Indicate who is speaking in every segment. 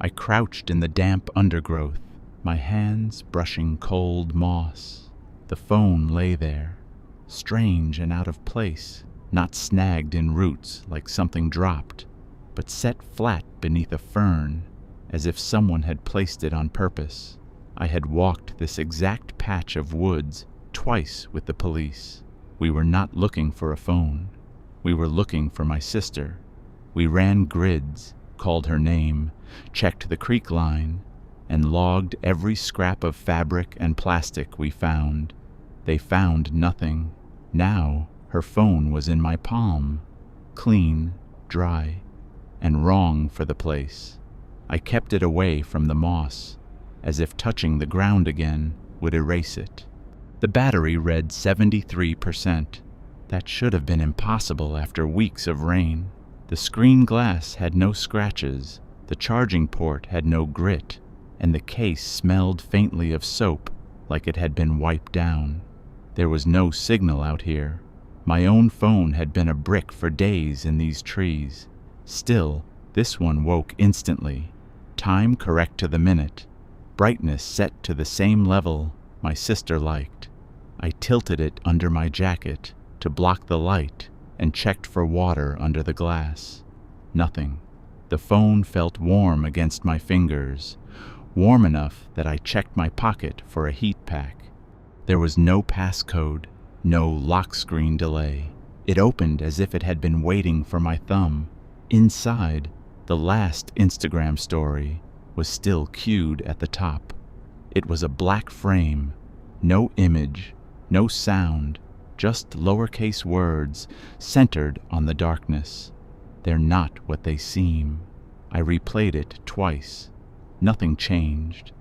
Speaker 1: I crouched in the damp undergrowth, my hands brushing cold moss. The phone lay there, strange and out of place, not snagged in roots like something dropped, but set flat beneath a fern, as if someone had placed it on purpose. I had walked this exact patch of woods twice with the police. We were not looking for a phone. We were looking for my sister. We ran grids, called her name, checked the creek line, and logged every scrap of fabric and plastic we found. They found nothing. Now her phone was in my palm, clean, dry, and wrong for the place. I kept it away from the moss, as if touching the ground again would erase it. The battery read 73%. That should have been impossible after weeks of rain. The screen glass had no scratches, the charging port had no grit, and the case smelled faintly of soap, like it had been wiped down. There was no signal out here. My own phone had been a brick for days in these trees. Still, this one woke instantly. Time correct to the minute. Brightness set to the same level my sister liked. I tilted it under my jacket to block the light and checked for water under the glass. Nothing. The phone felt warm against my fingers, warm enough that I checked my pocket for a heat pack. There was no passcode, no lock screen delay. It opened as if it had been waiting for my thumb. Inside, the last Instagram story was still queued at the top. It was a black frame, no image, no sound, just lowercase words centered on the darkness. They're not what they seem. I replayed it twice. Nothing changed.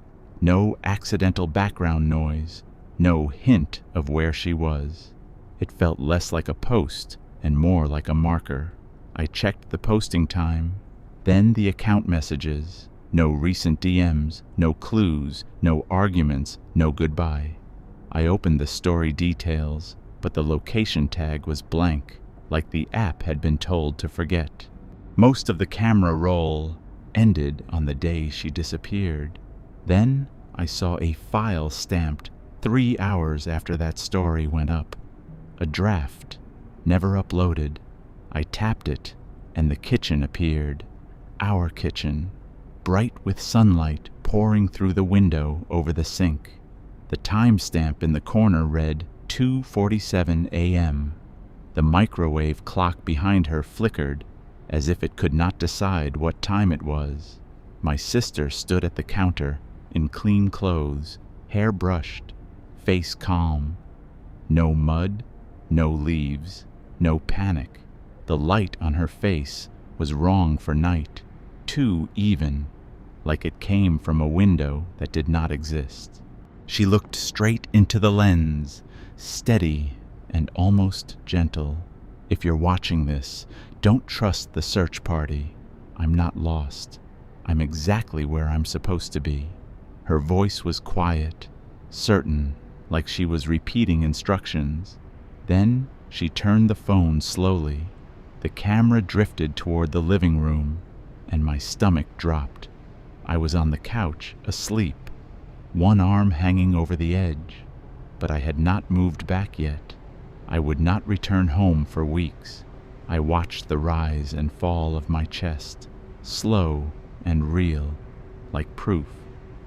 Speaker 1: No accidental background noise, no hint of where she was. It felt less like a post and more like a marker. I checked the posting time, then the account messages. No recent DMs, no clues, no arguments, no goodbye. I opened the story details, but the location tag was blank, like the app had been told to forget. Most of the camera roll ended on the day she disappeared. Then I saw a file stamped 3 hours after that story went up. A draft, never uploaded. I tapped it, and the kitchen appeared. Our kitchen, bright with sunlight pouring through the window over the sink. The timestamp in the corner read 2:47 a.m. The microwave clock behind her flickered as if it could not decide what time it was. My sister stood at the counter in clean clothes, hair brushed, face calm. No mud, no leaves, no panic. The light on her face was wrong for night, too even, like it came from a window that did not exist. She looked straight into the lens, steady and almost gentle. If you're watching this, don't trust the search party. I'm not lost. I'm exactly where I'm supposed to be. Her voice was quiet, certain, like she was repeating instructions. Then she turned the phone slowly. The camera drifted toward the living room, and my stomach dropped. I was on the couch, asleep, one arm hanging over the edge, but I had not moved back yet. I would not return home for weeks. I watched the rise and fall of my chest, slow and real, like proof.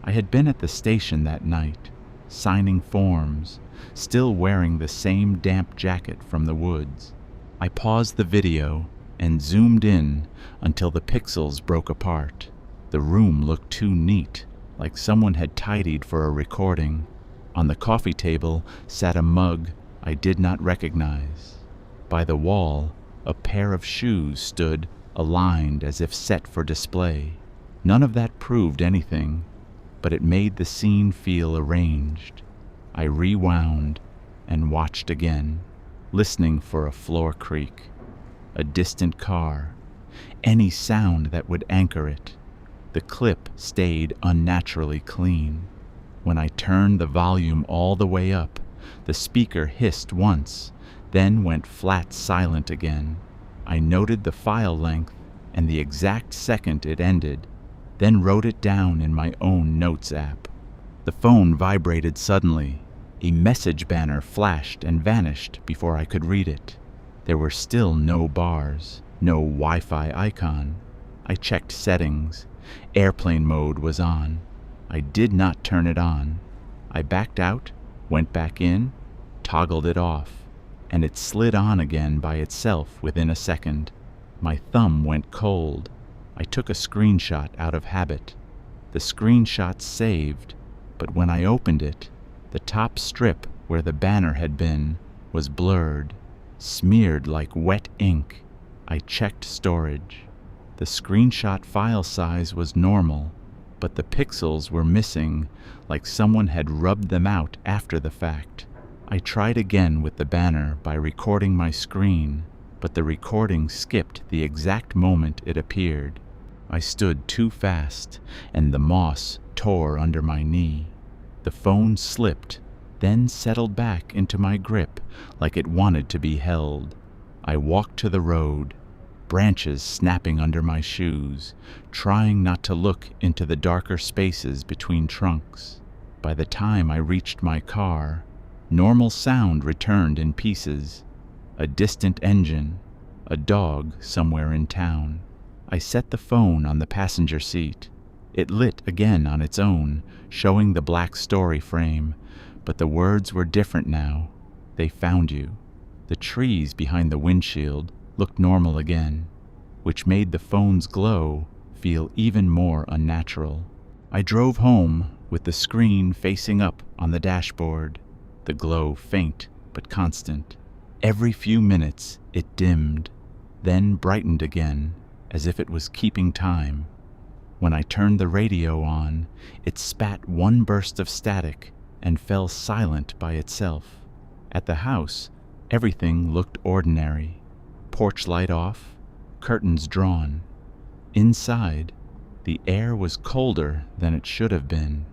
Speaker 1: I had been at the station that night, signing forms, still wearing the same damp jacket from the woods. I paused the video and zoomed in until the pixels broke apart. The room looked too neat, like someone had tidied for a recording. On the coffee table sat a mug I did not recognize. By the wall, a pair of shoes stood, aligned as if set for display. None of that proved anything, but it made the scene feel arranged. I rewound and watched again, listening for a floor creak, a distant car, any sound that would anchor it. The clip stayed unnaturally clean. When I turned the volume all the way up, the speaker hissed once, then went flat silent again. I noted the file length and the exact second it ended, then wrote it down in my own notes app. The phone vibrated suddenly. A message banner flashed and vanished before I could read it. There were still no bars, no Wi-Fi icon. I checked settings. Airplane mode was on. I did not turn it on. I backed out, went back in, toggled it off, and it slid on again by itself within a second. My thumb went cold. I took a screenshot out of habit. The screenshot saved, but when I opened it, the top strip where the banner had been was blurred, smeared like wet ink. I checked storage. The screenshot file size was normal, but the pixels were missing, like someone had rubbed them out after the fact. I tried again with the banner by recording my screen, but the recording skipped the exact moment it appeared. I stood too fast, and the moss tore under my knee. The phone slipped, then settled back into my grip like it wanted to be held. I walked to the road, branches snapping under my shoes, trying not to look into the darker spaces between trunks. By the time I reached my car, normal sound returned in pieces. A distant engine, a dog somewhere in town. I set the phone on the passenger seat. It lit again on its own, showing the black story frame, but the words were different now. They found you. The trees behind the windshield looked normal again, which made the phone's glow feel even more unnatural. I drove home with the screen facing up on the dashboard, the glow faint but constant. Every few minutes it dimmed, then brightened again, as if it was keeping time. When I turned the radio on, it spat one burst of static and fell silent by itself. At the house, everything looked ordinary. Porch light off, curtains drawn. Inside, the air was colder than it should have been.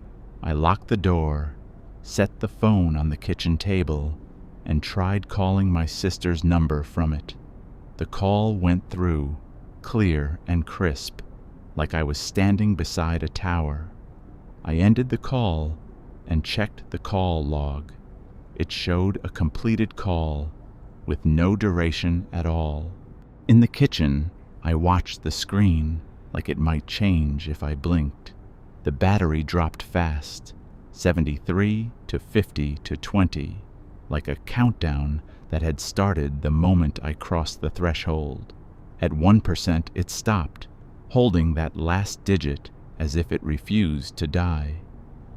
Speaker 1: I locked the door, set the phone on the kitchen table, and tried calling my sister's number from it. The call went through, clear and crisp, like I was standing beside a tower. I ended the call and checked the call log. It showed a completed call, with no duration at all. In the kitchen, I watched the screen like it might change if I blinked. The battery dropped fast, 73 to 50 to 20, like a countdown that had started the moment I crossed the threshold. At 1% it stopped, holding that last digit as if it refused to die.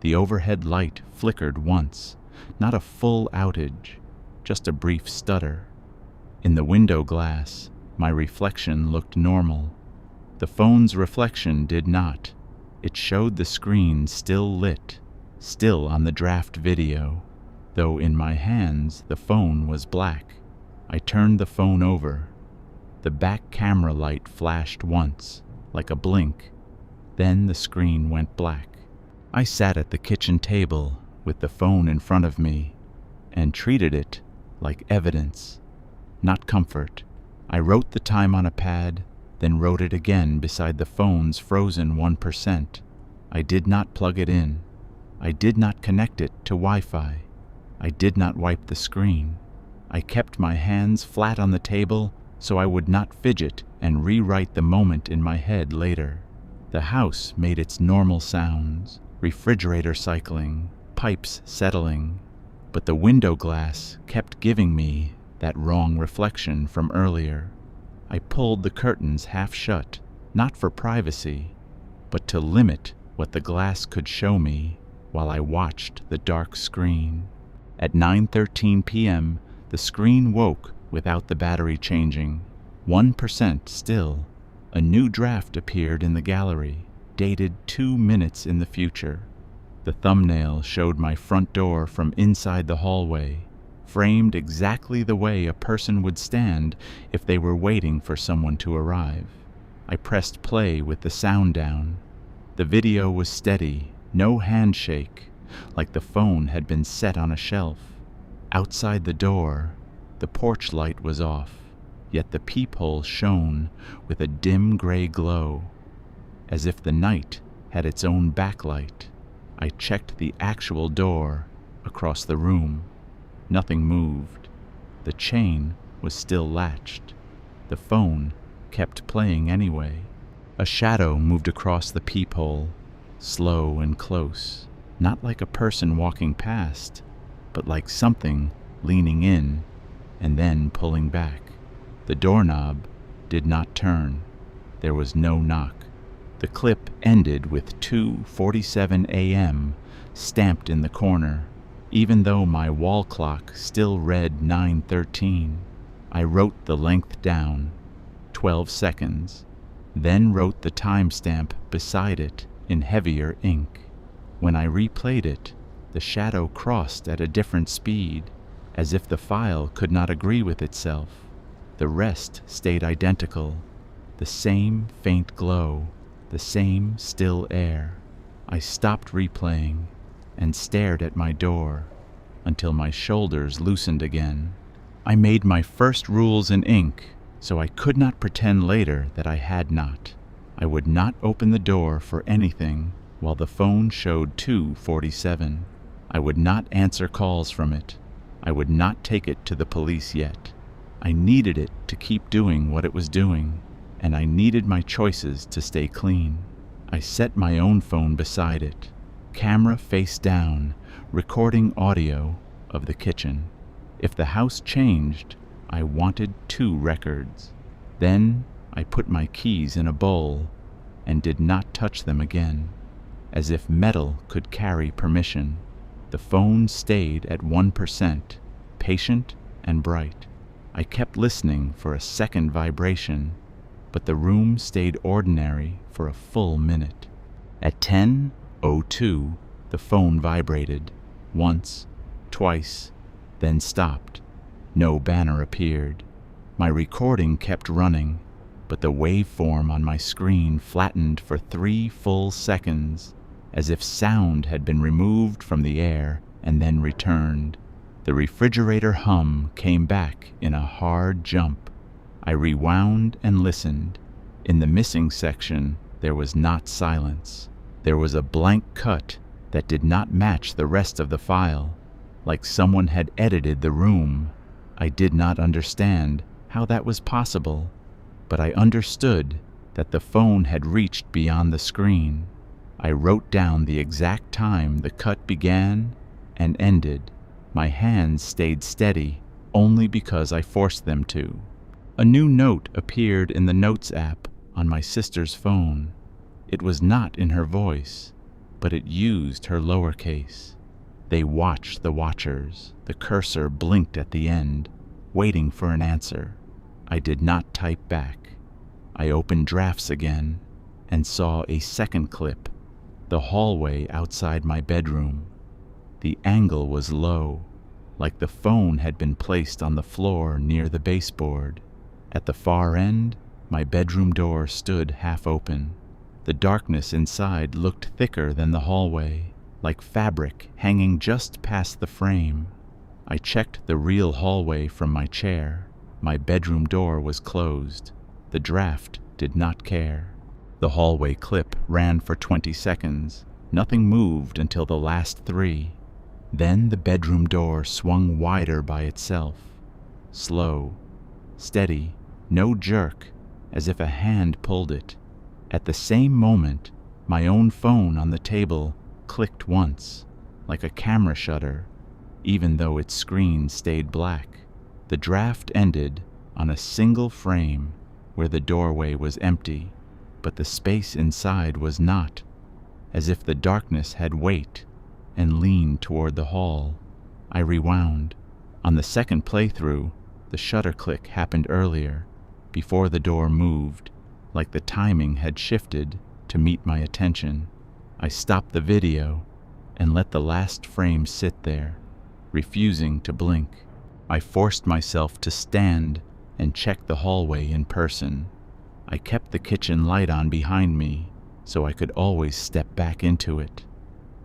Speaker 1: The overhead light flickered once, not a full outage, just a brief stutter. In the window glass, my reflection looked normal. The phone's reflection did not. It showed the screen still lit, still on the draft video, though in my hands the phone was black. I turned the phone over. The back camera light flashed once, like a blink. Then the screen went black. I sat at the kitchen table with the phone in front of me and treated it like evidence, not comfort. I wrote the time on a pad, then wrote it again beside the phone's frozen 1%. I did not plug it in. I did not connect it to Wi-Fi. I did not wipe the screen. I kept my hands flat on the table so I would not fidget and rewrite the moment in my head later. The house made its normal sounds, refrigerator cycling, pipes settling, but the window glass kept giving me that wrong reflection from earlier. I pulled the curtains half shut, not for privacy, but to limit what the glass could show me while I watched the dark screen. At 9:13 p.m., the screen woke without the battery changing. 1% still. A new draft appeared in the gallery, dated 2 minutes in the future. The thumbnail showed my front door from inside the hallway, framed exactly the way a person would stand if they were waiting for someone to arrive. I pressed play with the sound down. The video was steady, no handshake, like the phone had been set on a shelf. Outside the door, the porch light was off, yet the peephole shone with a dim gray glow. as if the night had its own backlight. I checked the actual door across the room. Nothing moved. The chain was still latched. The phone kept playing anyway. A shadow moved across the peephole, slow and close, not like a person walking past, but like something leaning in and then pulling back. The doorknob did not turn. There was no knock. The clip ended with 2:47 a.m. stamped in the corner, even though my wall clock still read 9:13. I wrote the length down, 12 seconds, then wrote the timestamp beside it in heavier ink. When I replayed it, the shadow crossed at a different speed, as if the file could not agree with itself. The rest stayed identical, the same faint glow, the same still air. I stopped replaying and stared at my door until my shoulders loosened again. I made my first rules in ink, so I could not pretend later that I had not. I would not open the door for anything while the phone showed 2:47. I would not answer calls from it. I would not take it to the police yet. I needed it to keep doing what it was doing, and I needed my choices to stay clean. I set my own phone beside it, camera face down, recording audio of the kitchen. If the house changed, I wanted 2 records. Then I put my keys in a bowl and did not touch them again, as if metal could carry permission. The phone stayed at 1%, patient and bright. I kept listening for a second vibration, but the room stayed ordinary for a full minute. At 10:02, the phone vibrated, once, twice, then stopped. No banner appeared. My recording kept running, but the waveform on my screen flattened for 3 full seconds, as if sound had been removed from the air and then returned. The refrigerator hum came back in a hard jump. I rewound and listened. In the missing section, there was not silence. There was a blank cut that did not match the rest of the file, like someone had edited the room. I did not understand how that was possible, but I understood that the phone had reached beyond the screen. I wrote down the exact time the cut began and ended. My hands stayed steady only because I forced them to. A new note appeared in the Notes app on my sister's phone. It was not in her voice, but it used her lowercase. They watched the watchers. The cursor blinked at the end, waiting for an answer. I did not type back. I opened drafts again and saw a second clip, the hallway outside my bedroom. The angle was low, like the phone had been placed on the floor near the baseboard. At the far end, my bedroom door stood half open. The darkness inside looked thicker than the hallway, like fabric hanging just past the frame. I checked the real hallway from my chair. My bedroom door was closed. The draft did not care. The hallway clip ran for 20 seconds. Nothing moved until the last 3. Then the bedroom door swung wider by itself. Slow, steady, no jerk, as if a hand pulled it. At the same moment, my own phone on the table clicked once, like a camera shutter, even though its screen stayed black. The draft ended on a single frame where the doorway was empty, but the space inside was not, as if the darkness had weight and leaned toward the hall. I rewound. On the second playthrough, the shutter click happened earlier, before the door moved, like the timing had shifted to meet my attention. I stopped the video and let the last frame sit there, refusing to blink. I forced myself to stand and check the hallway in person. I kept the kitchen light on behind me so I could always step back into it.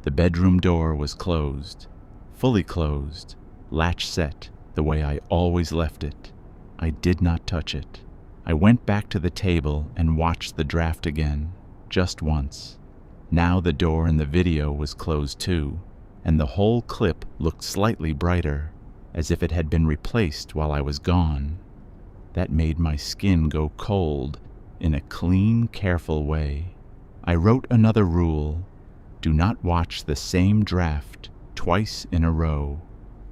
Speaker 1: The bedroom door was closed, fully closed, latch set the way I always left it. I did not touch it. I went back to the table and watched the draft again, just once. Now the door in the video was closed too, and the whole clip looked slightly brighter, as if it had been replaced while I was gone. That made my skin go cold in a clean, careful way. I wrote another rule: do not watch the same draft twice in a row.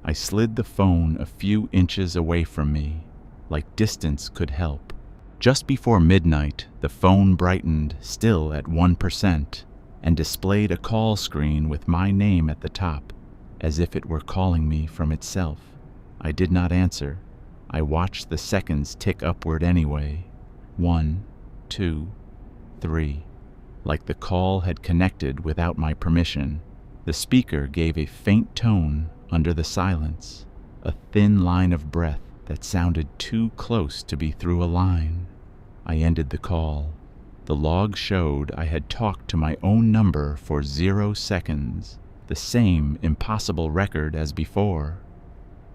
Speaker 1: I slid the phone a few inches away from me, like distance could help. Just before midnight, the phone brightened, still at 1%, and displayed a call screen with my name at the top, as if it were calling me from itself. I did not answer. I watched the seconds tick upward anyway. 1, 2, 3. Like the call had connected without my permission. The speaker gave a faint tone under the silence, a thin line of breath that sounded too close to be through a line. I ended the call. The log showed I had talked to my own number for 0 seconds, the same impossible record as before.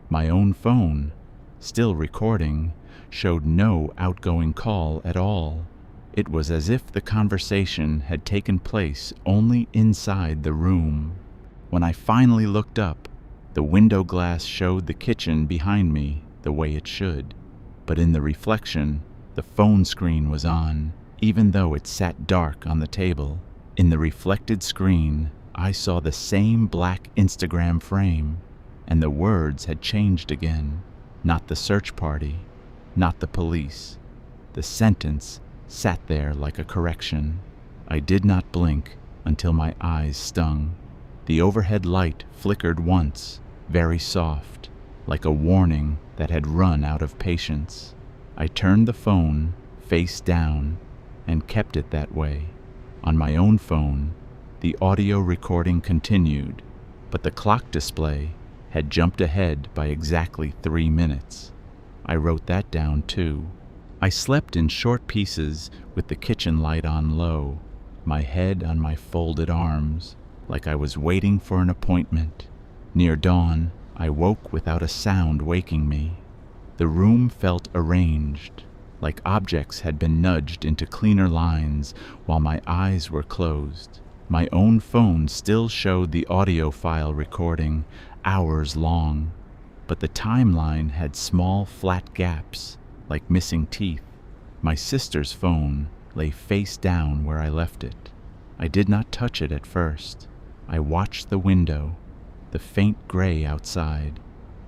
Speaker 1: My own phone, still recording, showed no outgoing call at all. It was as if the conversation had taken place only inside the room. When I finally looked up, the window glass showed the kitchen behind me the way it should, but in the reflection, the phone screen was on, even though it sat dark on the table. In the reflected screen, I saw the same black Instagram frame, and the words had changed again. Not the search party, not the police. The sentence sat there like a correction. I did not blink until my eyes stung. The overhead light flickered once, very soft, like a warning that had run out of patience. I turned the phone face down and kept it that way. On my own phone, the audio recording continued, but the clock display had jumped ahead by exactly 3 minutes. I wrote that down too. I slept in short pieces with the kitchen light on low, my head on my folded arms, like I was waiting for an appointment. Near dawn, I woke without a sound waking me. The room felt arranged, like objects had been nudged into cleaner lines while my eyes were closed. My own phone still showed the audio file recording, hours long, but the timeline had small flat gaps, like missing teeth. My sister's phone lay face down where I left it. I did not touch it at first. I watched the window, the faint gray outside,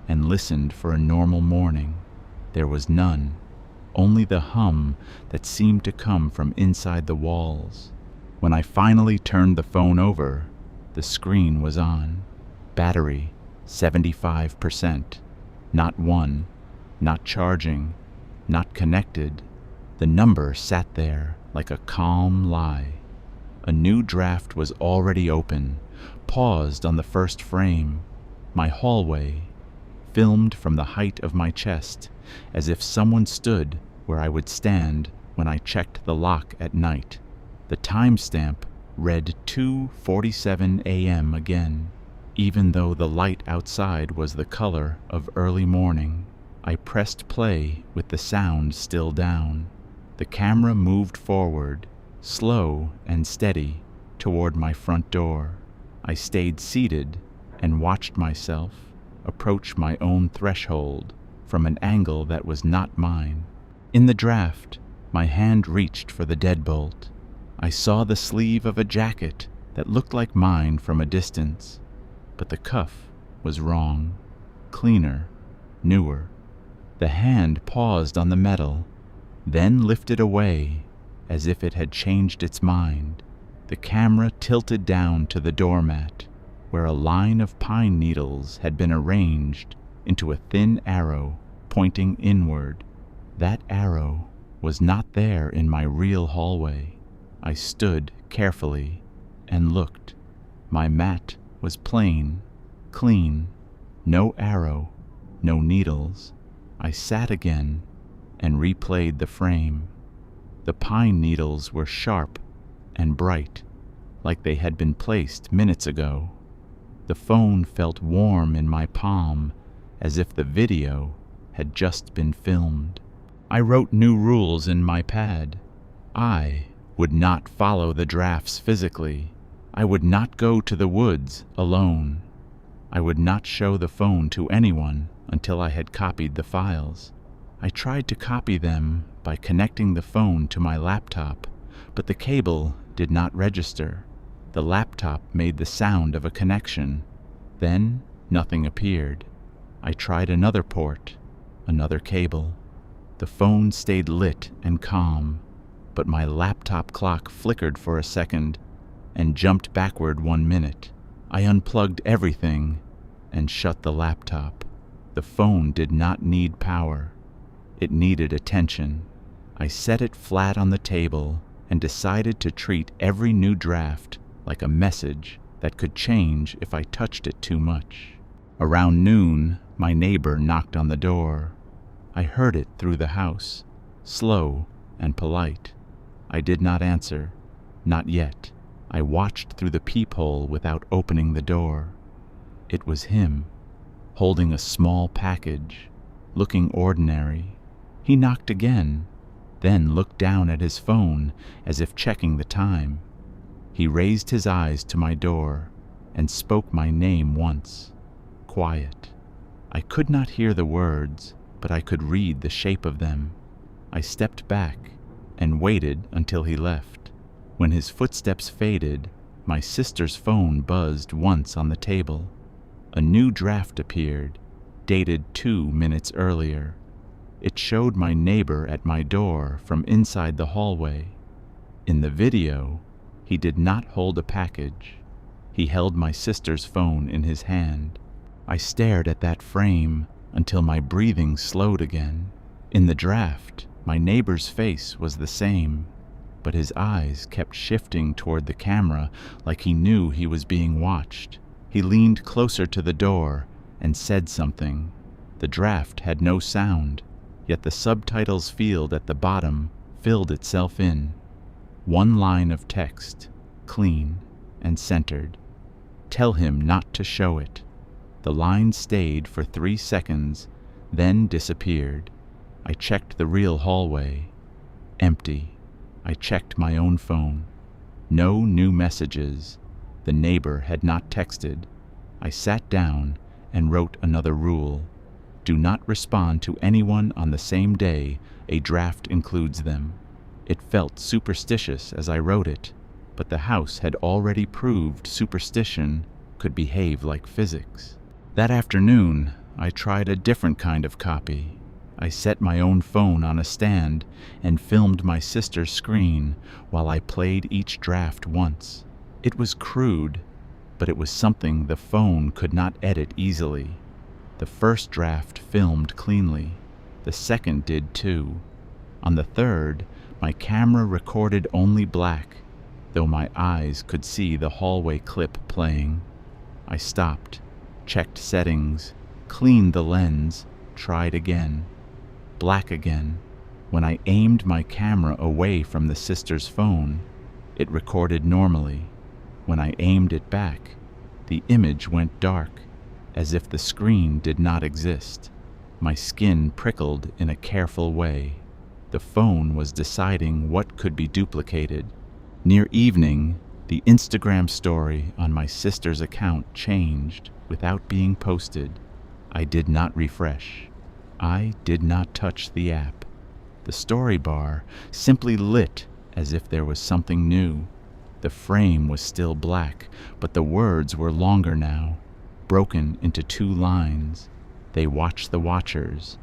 Speaker 1: and listened for a normal morning. There was none, only the hum that seemed to come from inside the walls. When I finally turned the phone over, the screen was on. Battery, 75%. Not one, not charging, not connected. The number sat there like a calm lie. A new draft was already open, paused on the first frame. My hallway, filmed from the height of my chest, as if someone stood where I would stand when I checked the lock at night. The timestamp read 2:47 a.m. again, even though the light outside was the color of early morning. I pressed play with the sound still down. The camera moved forward, slow and steady, toward my front door. I stayed seated and watched myself approach my own threshold from an angle that was not mine. In the draft, my hand reached for the deadbolt. I saw the sleeve of a jacket that looked like mine from a distance, but the cuff was wrong, cleaner, newer. The hand paused on the metal, then lifted away as if it had changed its mind. The camera tilted down to the doormat, where a line of pine needles had been arranged into a thin arrow pointing inward. That arrow was not there in my real hallway. I stood carefully and looked. My mat was plain, clean, no arrow, no needles. I sat again and replayed the frame. The pine needles were sharp and bright, like they had been placed minutes ago. The phone felt warm in my palm, as if the video had just been filmed. I wrote new rules in my pad. I would not follow the drafts physically. I would not go to the woods alone. I would not show the phone to anyone until I had copied the files. I tried to copy them by connecting the phone to my laptop, but the cable did not register. The laptop made the sound of a connection. Then nothing appeared. I tried another port, another cable. The phone stayed lit and calm, but my laptop clock flickered for a second and jumped backward 1 minute. I unplugged everything and shut the laptop. The phone did not need power. It needed attention. I set it flat on the table and decided to treat every new draft like a message that could change if I touched it too much. Around noon, my neighbor knocked on the door. I heard it through the house, slow and polite. I did not answer, not yet. I watched through the peephole without opening the door. It was him, holding a small package, looking ordinary. He knocked again, then looked down at his phone as if checking the time. He raised his eyes to my door and spoke my name once, quiet. I could not hear the words, but I could read the shape of them. I stepped back and waited until he left. When his footsteps faded, my sister's phone buzzed once on the table. A new draft appeared, dated 2 minutes earlier. It showed my neighbor at my door from inside the hallway. In the video, he did not hold a package. He held my sister's phone in his hand. I stared at that frame until my breathing slowed again. In the draft, my neighbor's face was the same, but his eyes kept shifting toward the camera like he knew he was being watched. He leaned closer to the door and said something. The draft had no sound, yet the subtitles field at the bottom filled itself in. One line of text, clean and centered. Tell him not to show it. The line stayed for 3 seconds, then disappeared. I checked the real hallway. Empty. I checked my own phone. No new messages. The neighbor had not texted. I sat down and wrote another rule. Do not respond to anyone on the same day a draft includes them. It felt superstitious as I wrote it, but the house had already proved superstition could behave like physics. That afternoon, I tried a different kind of copy. I set my own phone on a stand and filmed my sister's screen while I played each draft once. It was crude, but it was something the phone could not edit easily. The first draft filmed cleanly. The second did too. On the third, my camera recorded only black, though my eyes could see the hallway clip playing. I stopped, checked settings, cleaned the lens, tried again. Black again. When I aimed my camera away from the sister's phone, it recorded normally. When I aimed it back, the image went dark, as if the screen did not exist. My skin prickled in a careful way. The phone was deciding what could be duplicated. Near evening, the Instagram story on my sister's account changed without being posted. I did not refresh. I did not touch the app. The story bar simply lit as if there was something new. The frame was still black, but the words were longer now, broken into 2 lines. They watch the watchers,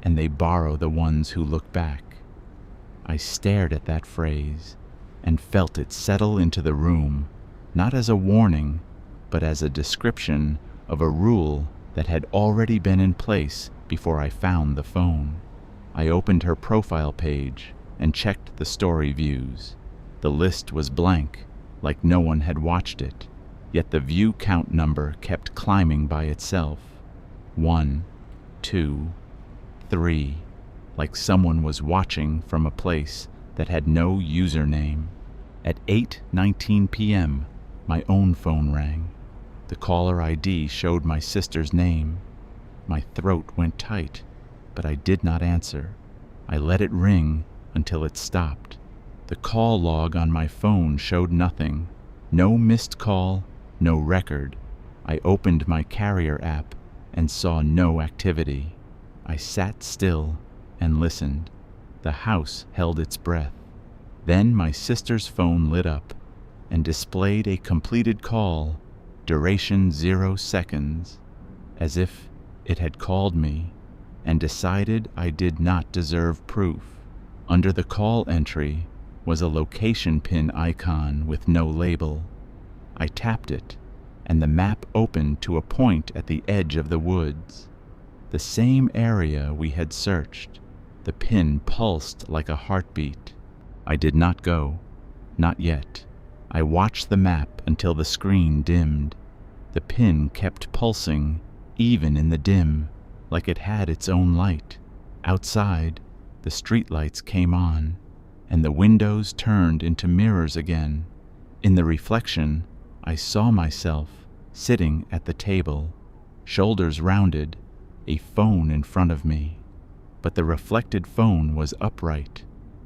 Speaker 1: and they borrow the ones who look back. I stared at that phrase and felt it settle into the room, not as a warning, but as a description of a rule that had already been in place before I found the phone. I opened her profile page and checked the story views. The list was blank, like no one had watched it, yet the view count number kept climbing by itself. 1, 2, 3, like someone was watching from a place that had no username. At 8:19 p.m., my own phone rang. The caller ID showed my sister's name. My throat went tight, but I did not answer. I let it ring until it stopped. The call log on my phone showed nothing. No missed call, no record. I opened my carrier app and saw no activity. I sat still and listened. The house held its breath. Then my sister's phone lit up and displayed a completed call, duration 0 seconds, as if it had called me and decided I did not deserve proof. Under the call entry was a location pin icon with no label. I tapped it, and the map opened to a point at the edge of the woods. The same area we had searched. The pin pulsed like a heartbeat. I did not go. Not yet. I watched the map until the screen dimmed. The pin kept pulsing, even in the dim, like it had its own light. Outside, the streetlights came on, and the windows turned into mirrors again. In the reflection, I saw myself sitting at the table, shoulders rounded, a phone in front of me. But the reflected phone was upright,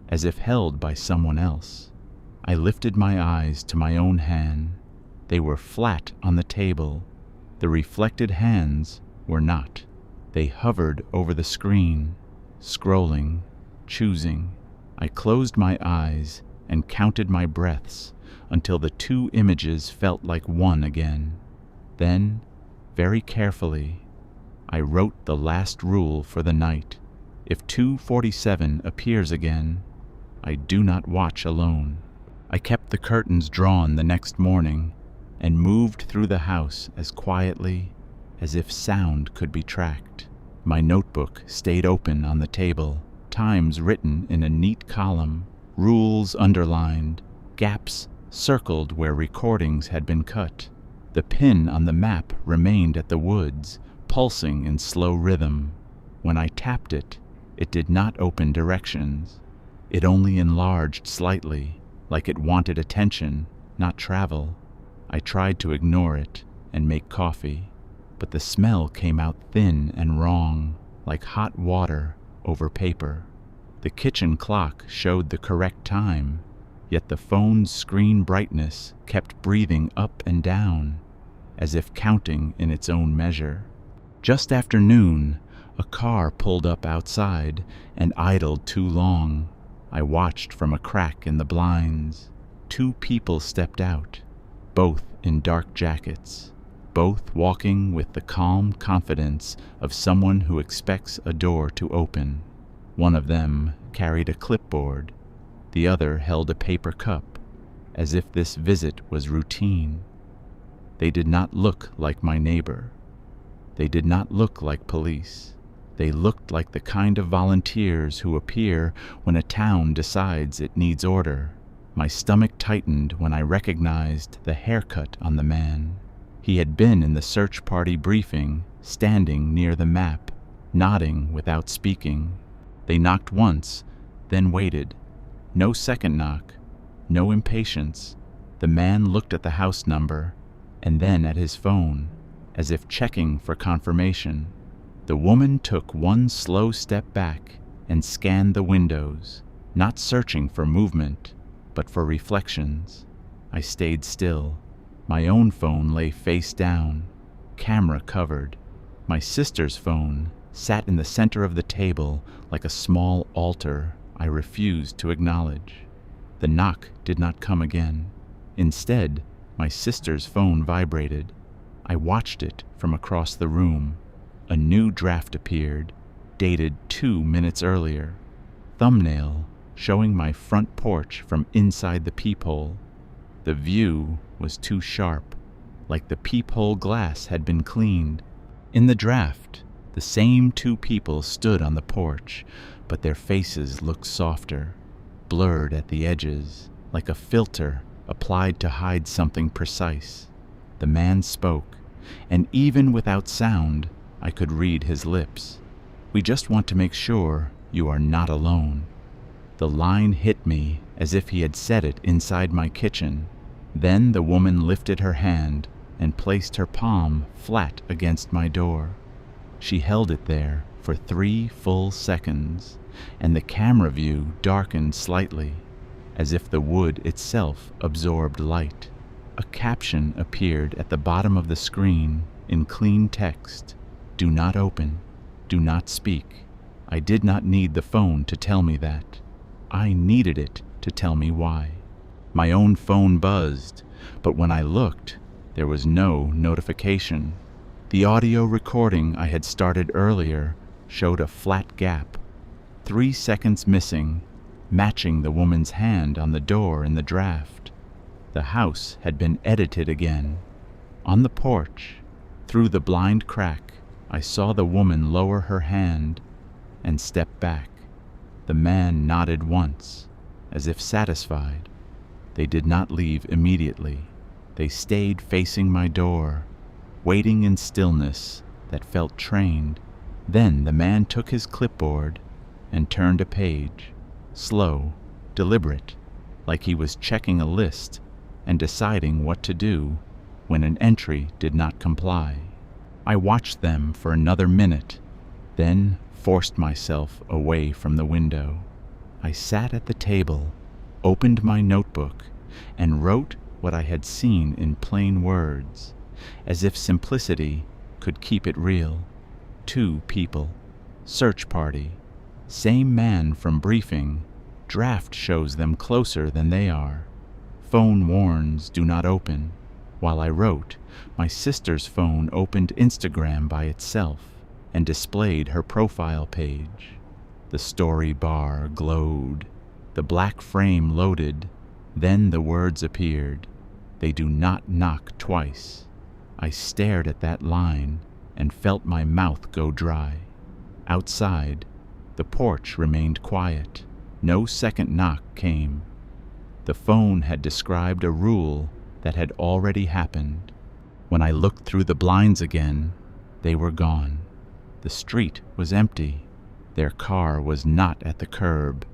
Speaker 1: as if held by someone else. I lifted my eyes to my own hand. They were flat on the table. The reflected hands were not. They hovered over the screen, scrolling, choosing. I closed my eyes and counted my breaths until the two images felt like one again. Then, very carefully, I wrote the last rule for the night. If 247 appears again, I do not watch alone. I kept the curtains drawn the next morning and moved through the house as quietly as if sound could be tracked. My notebook stayed open on the table, times written in a neat column, rules underlined, gaps circled where recordings had been cut. The pin on the map remained at the woods, pulsing in slow rhythm. When I tapped it, it did not open directions. It only enlarged slightly, like it wanted attention, not travel. I tried to ignore it and make coffee, but the smell came out thin and wrong, like hot water over paper. The kitchen clock showed the correct time, yet the phone's screen brightness kept breathing up and down, as if counting in its own measure. Just after noon, a car pulled up outside and idled too long. I watched from a crack in the blinds. 2 people stepped out, both in dark jackets, both walking with the calm confidence of someone who expects a door to open. One of them carried a clipboard. The other held a paper cup, as if this visit was routine. They did not look like my neighbor. They did not look like police. They looked like the kind of volunteers who appear when a town decides it needs order. My stomach tightened when I recognized the haircut on the man. He had been in the search party briefing, standing near the map, nodding without speaking. They knocked once, then waited. No second knock, no impatience. The man looked at the house number, and then at his phone, as if checking for confirmation. The woman took one slow step back and scanned the windows, not searching for movement, but for reflections. I stayed still. My own phone lay face down, camera covered. My sister's phone sat in the center of the table like a small altar I refused to acknowledge. The knock did not come again. Instead, my sister's phone vibrated. I watched it from across the room. A new draft appeared, dated 2 minutes earlier. Thumbnail showing my front porch from inside the peephole. The view was too sharp, like the peephole glass had been cleaned. In the draft, the same 2 people stood on the porch, but their faces looked softer, blurred at the edges, like a filter applied to hide something precise. The man spoke, and even without sound, I could read his lips. "We just want to make sure you are not alone." The line hit me as if he had said it inside my kitchen. Then the woman lifted her hand and placed her palm flat against my door. She held it there for 3 full seconds, and the camera view darkened slightly. as if the wood itself absorbed light. A caption appeared at the bottom of the screen in clean text: "Do not open. Do not speak." I did not need the phone to tell me that. I needed it to tell me why. My own phone buzzed, but when I looked, there was no notification. The audio recording I had started earlier showed a flat gap, 3 seconds missing, matching the woman's hand on the door in the draft. The house had been edited again. On the porch, through the blind crack, I saw the woman lower her hand and step back. The man nodded once, as if satisfied. They did not leave immediately. They stayed facing my door, waiting in stillness that felt trained. Then the man took his clipboard and turned a page, slow, deliberate, like he was checking a list and deciding what to do when an entry did not comply. I watched them for another minute, then forced myself away from the window. I sat at the table, opened my notebook, and wrote what I had seen in plain words, as if simplicity could keep it real. 2 people, search party, same man from briefing, draft shows them closer than they are. Phone warns do not open. While I wrote, my sister's phone opened Instagram by itself and displayed her profile page. The story bar glowed. The black frame loaded. Then the words appeared. They do not knock twice. I stared at that line and felt my mouth go dry. Outside, the porch remained quiet. No second knock came. The phone had described a rule that had already happened. When I looked through the blinds again, they were gone. The street was empty. Their car was not at the curb,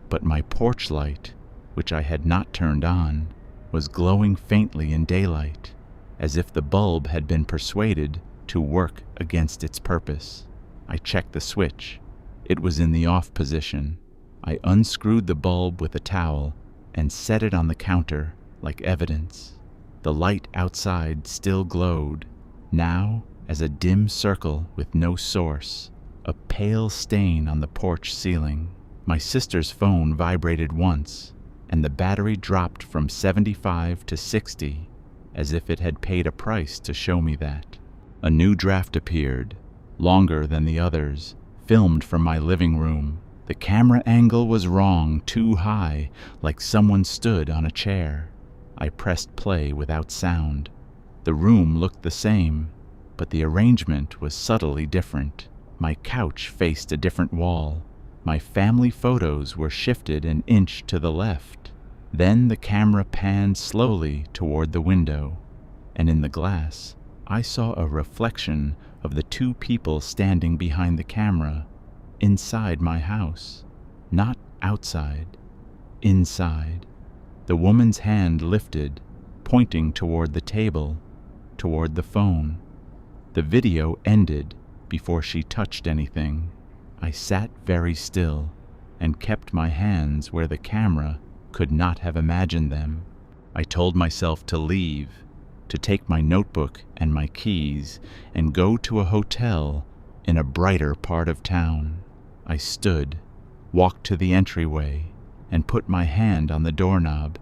Speaker 1: but my porch light, which I had not turned on, was glowing faintly in daylight, as if the bulb had been persuaded to work against its purpose. I checked the switch. It was in the off position. I unscrewed the bulb with a towel and set it on the counter like evidence. The light outside still glowed, now as a dim circle with no source, a pale stain on the porch ceiling. My sister's phone vibrated once, and the battery dropped from 75 to 60, as if it had paid a price to show me that. A new draft appeared, longer than the others, filmed from my living room. The camera angle was wrong, too high, like someone stood on a chair. I pressed play without sound. The room looked the same, but the arrangement was subtly different. My couch faced a different wall. My family photos were shifted an inch to the left. Then the camera panned slowly toward the window, and in the glass, I saw a reflection of the 2 people standing behind the camera, inside my house, not outside, inside. The woman's hand lifted, pointing toward the table, toward the phone. The video ended before she touched anything. I sat very still and kept my hands where the camera could not have imagined them. I told myself to leave, to take my notebook and my keys and go to a hotel in a brighter part of town. I stood, walked to the entryway, and put my hand on the doorknob.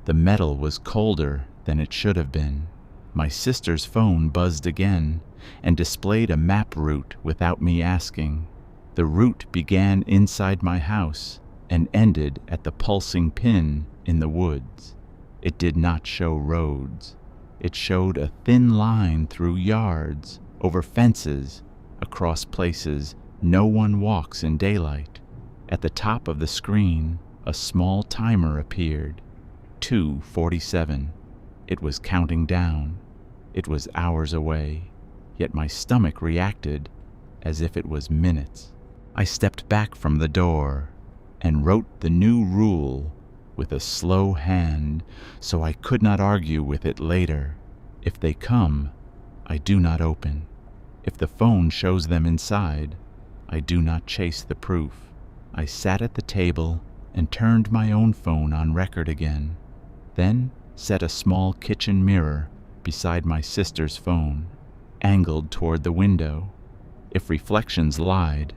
Speaker 1: The metal was colder than it should have been. My sister's phone buzzed again and displayed a map route without me asking. The route began inside my house and ended at the pulsing pin in the woods. It did not show roads. It showed a thin line through yards, over fences, across places no one walks in daylight. At the top of the screen, a small timer appeared. 2:47. It was counting down. It was hours away, yet my stomach reacted as if it was minutes. I stepped back from the door and wrote the new rule with a slow hand so I could not argue with it later. If they come, I do not open. If the phone shows them inside, I do not chase the proof. I sat at the table and turned my own phone on record again, then set a small kitchen mirror beside my sister's phone, angled toward the window. If reflections lied,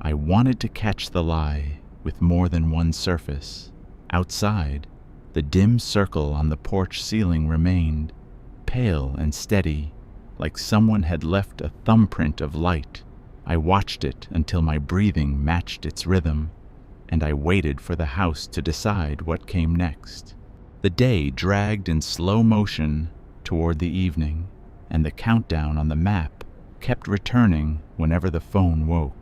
Speaker 1: I wanted to catch the lie with more than one surface. Outside, the dim circle on the porch ceiling remained, pale and steady, like someone had left a thumbprint of light. I watched it until my breathing matched its rhythm, and I waited for the house to decide what came next. The day dragged in slow motion toward the evening, and the countdown on the map kept returning whenever the phone woke.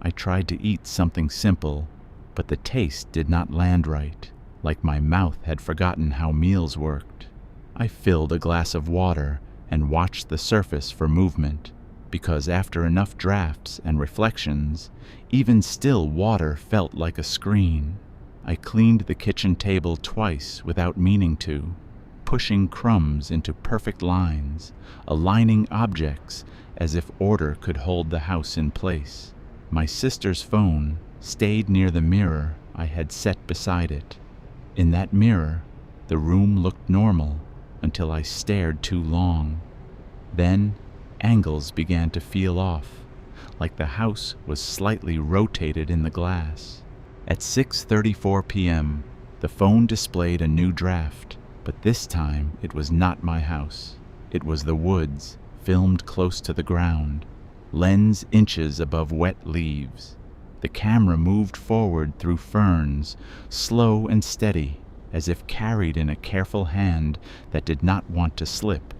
Speaker 1: I tried to eat something simple, but the taste did not land right, like my mouth had forgotten how meals worked. I filled a glass of water and watched the surface for movement, because after enough drafts and reflections, even still water felt like a screen. I cleaned the kitchen table twice without meaning to, pushing crumbs into perfect lines, aligning objects as if order could hold the house in place. My sister's phone stayed near the mirror I had set beside it. In that mirror, the room looked normal until I stared too long. Then, angles began to feel off, like the house was slightly rotated in the glass. At 6:34 p.m., the phone displayed a new draft, but this time it was not my house. It was the woods, filmed close to the ground, lens inches above wet leaves. The camera moved forward through ferns, slow and steady, as if carried in a careful hand that did not want to slip.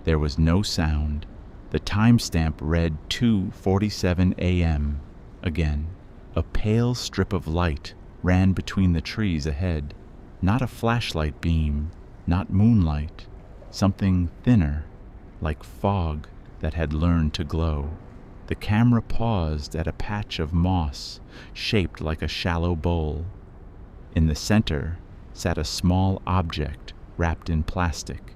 Speaker 1: There was no sound. The timestamp read 2:47 a.m. Again, a pale strip of light ran between the trees ahead. Not a flashlight beam, not moonlight, something thinner, like fog that had learned to glow. The camera paused at a patch of moss shaped like a shallow bowl. In the center sat a small object wrapped in plastic.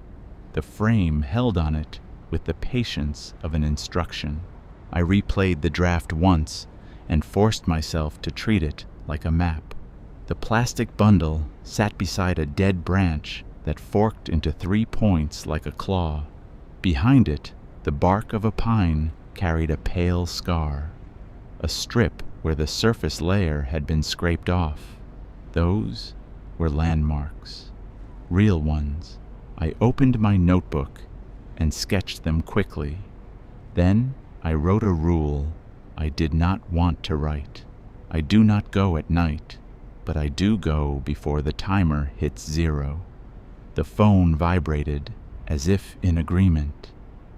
Speaker 1: The frame held on it with the patience of an instruction. I replayed the draft once and forced myself to treat it like a map. The plastic bundle sat beside a dead branch that forked into 3 points like a claw. Behind it, the bark of a pine carried a pale scar, a strip where the surface layer had been scraped off. Those were landmarks, real ones. I opened my notebook and sketched them quickly. Then I wrote a rule I did not want to write. I do not go at night, but I do go before the timer hits 0. The phone vibrated as if in agreement,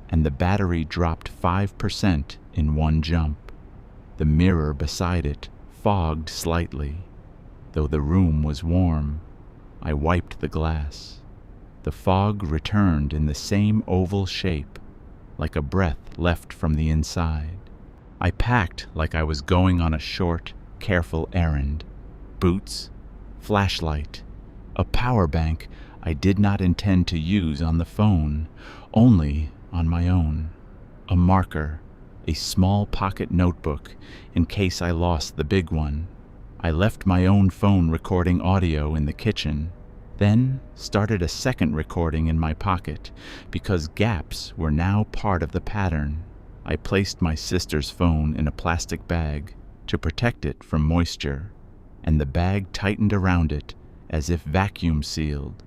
Speaker 1: and the battery dropped 5% in one jump. The mirror beside it fogged slightly. Though the room was warm, I wiped the glass. The fog returned in the same oval shape, like a breath left from the inside. I packed like I was going on a short, careful errand. Boots, flashlight, a power bank I did not intend to use on the phone, only on my own. A marker, a small pocket notebook in case I lost the big one. I left my own phone recording audio in the kitchen, then started a second recording in my pocket because gaps were now part of the pattern. I placed my sister's phone in a plastic bag to protect it from moisture, and the bag tightened around it as if vacuum sealed.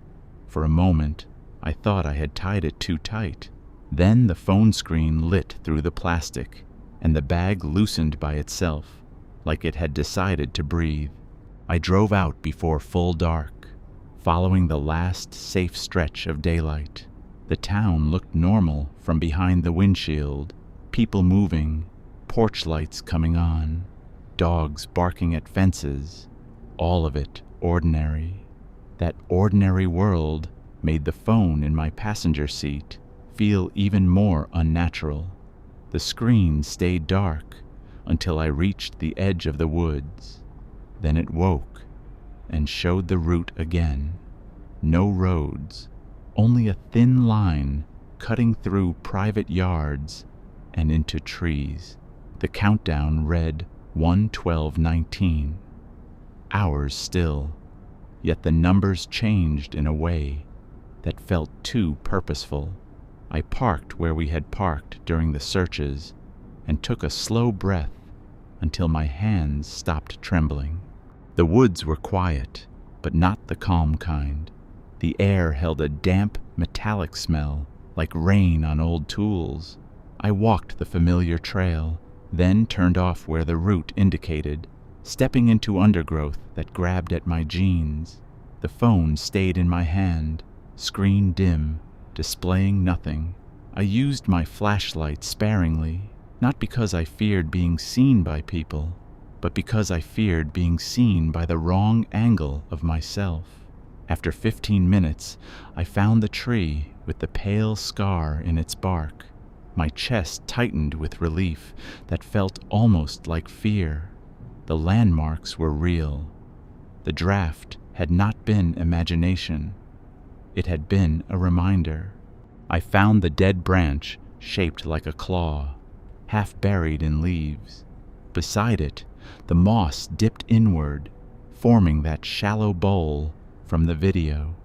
Speaker 1: For a moment, I thought I had tied it too tight. Then the phone screen lit through the plastic, and the bag loosened by itself, like it had decided to breathe. I drove out before full dark, following the last safe stretch of daylight. The town looked normal from behind the windshield, people moving, porch lights coming on, dogs barking at fences, all of it ordinary. That ordinary world made the phone in my passenger seat feel even more unnatural. The screen stayed dark until I reached the edge of the woods. Then it woke and showed the route again. No roads, only a thin line cutting through private yards and into trees. The countdown read 1:12:19. hours still, yet the numbers changed in a way that felt too purposeful. I parked where we had parked during the searches and took a slow breath until my hands stopped trembling. The woods were quiet, but not the calm kind. The air held a damp, metallic smell, like rain on old tools. I walked the familiar trail, then turned off where the route indicated, stepping into undergrowth that grabbed at my jeans. The phone stayed in my hand, screen dim, displaying nothing. I used my flashlight sparingly, not because I feared being seen by people, but because I feared being seen by the wrong angle of myself. After 15 minutes, I found the tree with the pale scar in its bark. My chest tightened with relief that felt almost like fear. The landmarks were real. The draft had not been imagination. It had been a reminder. I found the dead branch shaped like a claw, half buried in leaves. Beside it, the moss dipped inward, forming that shallow bowl from the video.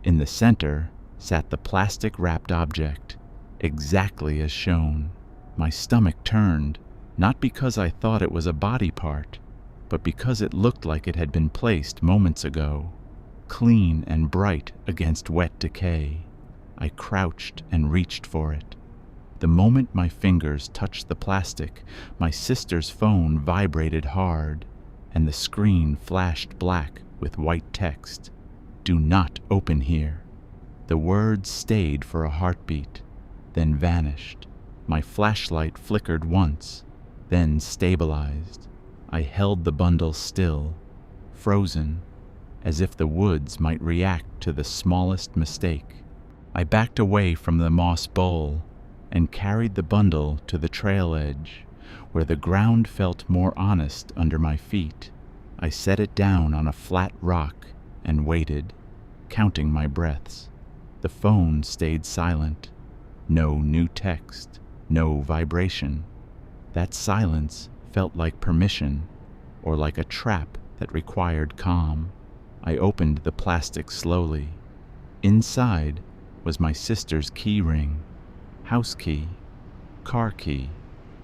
Speaker 1: In the center sat the plastic-wrapped object, exactly as shown. My stomach turned, not because I thought it was a body part, but because it looked like it had been placed moments ago, clean and bright against wet decay. I crouched and reached for it. The moment my fingers touched the plastic, my sister's phone vibrated hard, and the screen flashed black with white text. "Do not open here." The words stayed for a heartbeat, then vanished. My flashlight flickered once, then stabilized. I held the bundle still, frozen, as if the woods might react to the smallest mistake. I backed away from the moss bowl and carried the bundle to the trail edge, where the ground felt more honest under my feet. I set it down on a flat rock and waited, counting my breaths. The phone stayed silent. No new text, no vibration. That silence felt like permission, or like a trap that required calm. I opened the plastic slowly. Inside was my sister's key ring, house key, car key,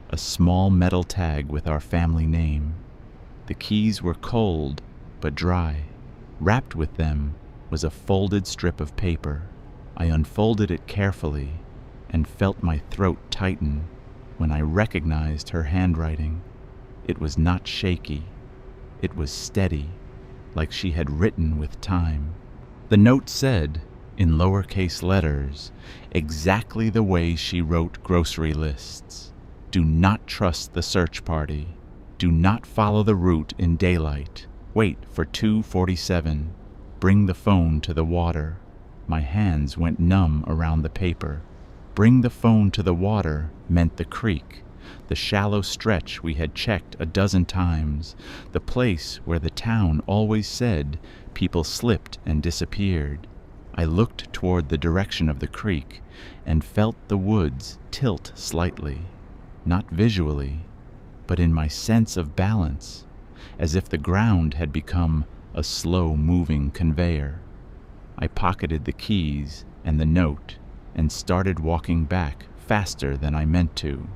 Speaker 1: a small metal tag with our family name. The keys were cold but dry. Wrapped with them was a folded strip of paper. I unfolded it carefully and felt my throat tighten when I recognized her handwriting. It was not shaky. It was steady, like she had written with time. The note said, in lowercase letters, exactly the way she wrote grocery lists. "Do not trust the search party. Do not follow the route in daylight. Wait for 2:47. Bring the phone to the water." My hands went numb around the paper. Bring the phone to the water meant the creek, the shallow stretch we had checked a dozen times, the place where the town always said people slipped and disappeared. I looked toward the direction of the creek and felt the woods tilt slightly, not visually, but in my sense of balance, as if the ground had become a slow-moving conveyor. I pocketed the keys and the note and started walking back faster than I meant to.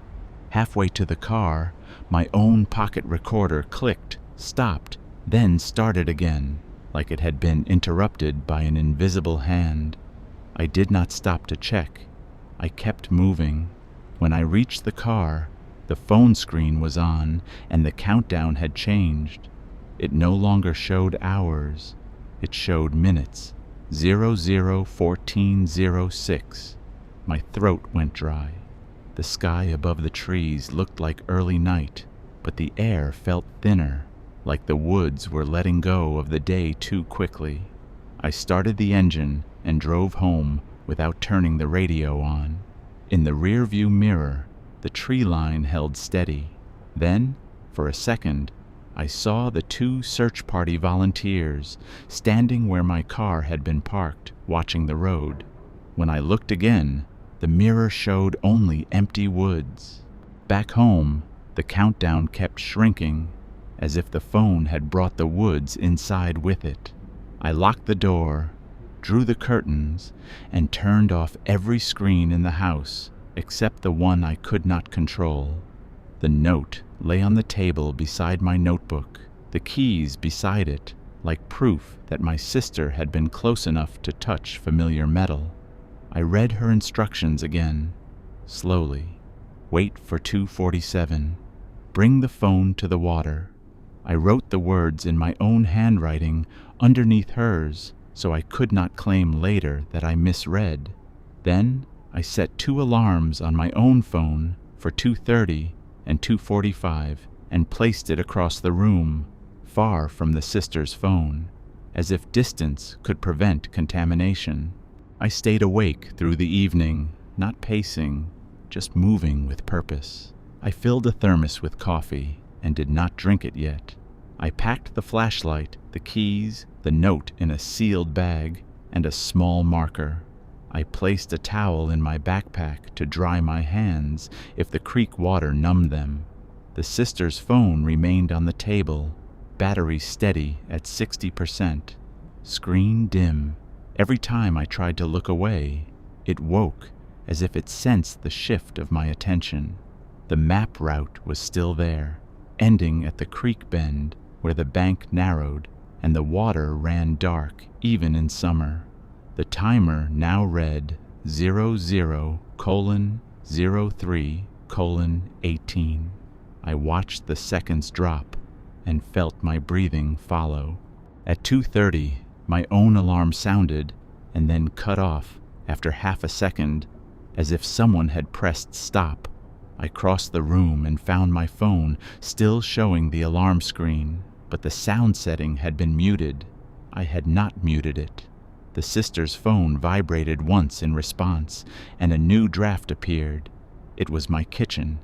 Speaker 1: Halfway to the car, my own pocket recorder clicked, stopped, then started again, like it had been interrupted by an invisible hand. I did not stop to check. I kept moving. When I reached the car, the phone screen was on and the countdown had changed. It no longer showed hours. It showed minutes. 00:14:06. My throat went dry. The sky above the trees looked like early night, but the air felt thinner, like the woods were letting go of the day too quickly. I started the engine and drove home without turning the radio on. In the rearview mirror, the tree line held steady. Then, for a second, I saw the 2 search party volunteers standing where my car had been parked, watching the road. When I looked again, the mirror showed only empty woods. Back home, the countdown kept shrinking. as if the phone had brought the woods inside with it. I locked the door, drew the curtains, and turned off every screen in the house except the one I could not control. The note lay on the table beside my notebook, the keys beside it, like proof that my sister had been close enough to touch familiar metal. I read her instructions again, slowly. Wait for 2:47. Bring the phone to the water. I wrote the words in my own handwriting underneath hers, so I could not claim later that I misread. Then I set 2 alarms on my own phone for 2:30 and 2:45 and placed it across the room, far from the sister's phone, as if distance could prevent contamination. I stayed awake through the evening, not pacing, just moving with purpose. I filled a thermos with coffee and did not drink it yet. I packed the flashlight, the keys, the note in a sealed bag, and a small marker. I placed a towel in my backpack to dry my hands if the creek water numbed them. The sister's phone remained on the table, battery steady at 60%. Screen dim. Every time I tried to look away, it woke as if it sensed the shift of my attention. The map route was still there, ending at the creek bend where the bank narrowed and the water ran dark even in summer. The timer now read 00:03:18. I watched the seconds drop and felt my breathing follow. At 2:30, my own alarm sounded and then cut off after half a second, as if someone had pressed stop. I crossed the room and found my phone still showing the alarm screen, but the sound setting had been muted. I had not muted it. The sister's phone vibrated once in response, and a new draft appeared. It was my kitchen,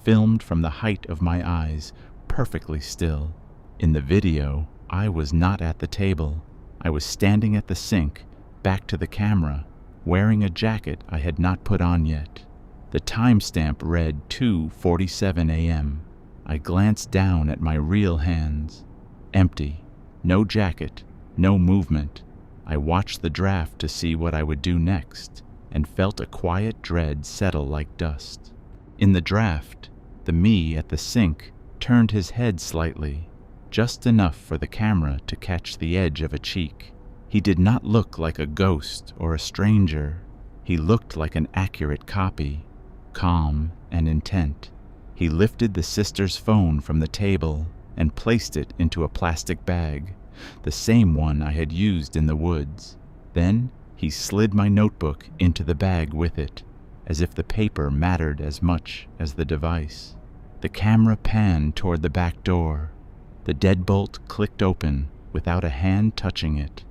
Speaker 1: filmed from the height of my eyes, perfectly still. In the video, I was not at the table. I was standing at the sink, back to the camera, wearing a jacket I had not put on yet. The timestamp read 2:47 a.m. I glanced down at my real hands. Empty. No jacket. No movement. I watched the draft to see what I would do next, and felt a quiet dread settle like dust. In the draft, the me at the sink turned his head slightly, just enough for the camera to catch the edge of a cheek. He did not look like a ghost or a stranger. He looked like an accurate copy, calm and intent. He lifted the sister's phone from the table and placed it into a plastic bag, the same one I had used in the woods. Then he slid my notebook into the bag with it, as if the paper mattered as much as the device. The camera panned toward the back door. The deadbolt clicked open without a hand touching it.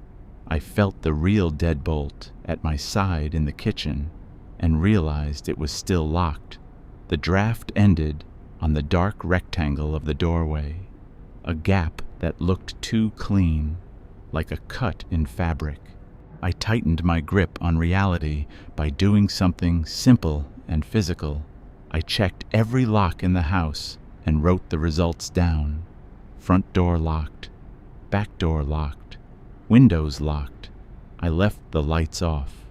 Speaker 1: I felt the real deadbolt at my side in the kitchen and realized it was still locked. The draft ended on the dark rectangle of the doorway, a gap that looked too clean, like a cut in fabric. I tightened my grip on reality by doing something simple and physical. I checked every lock in the house and wrote the results down. Front door locked, back door locked, windows locked. I left the lights off.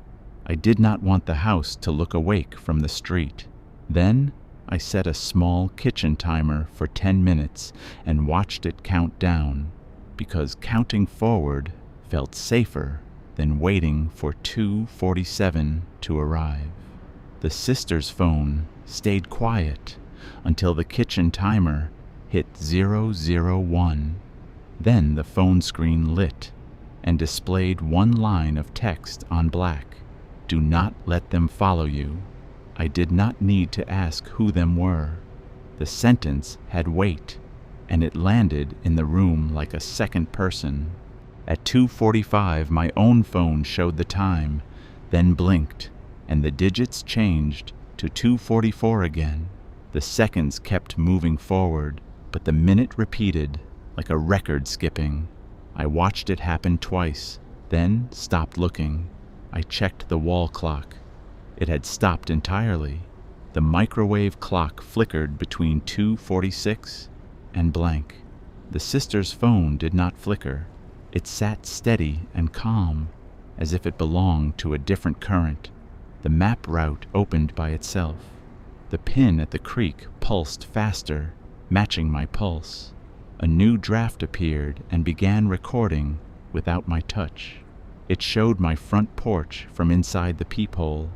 Speaker 1: I did not want the house to look awake from the street. Then I set a small kitchen timer for 10 minutes and watched it count down, because counting forward felt safer than waiting for 2:47 to arrive. The sister's phone stayed quiet until the kitchen timer hit 001. Then the phone screen lit and displayed one line of text on black. Do not let them follow you. I did not need to ask who them were. The sentence had weight, and it landed in the room like a second person. At 2:45, my own phone showed the time, then blinked, and the digits changed to 2:44 again. The seconds kept moving forward, but the minute repeated, like a record skipping. I watched it happen twice, then stopped looking. I checked the wall clock. It had stopped entirely. The microwave clock flickered between 2:46 and blank. The sister's phone did not flicker. It sat steady and calm, as if it belonged to a different current. The map route opened by itself. The pin at the creek pulsed faster, matching my pulse. A new draft appeared and began recording without my touch. It showed my front porch from inside the peephole.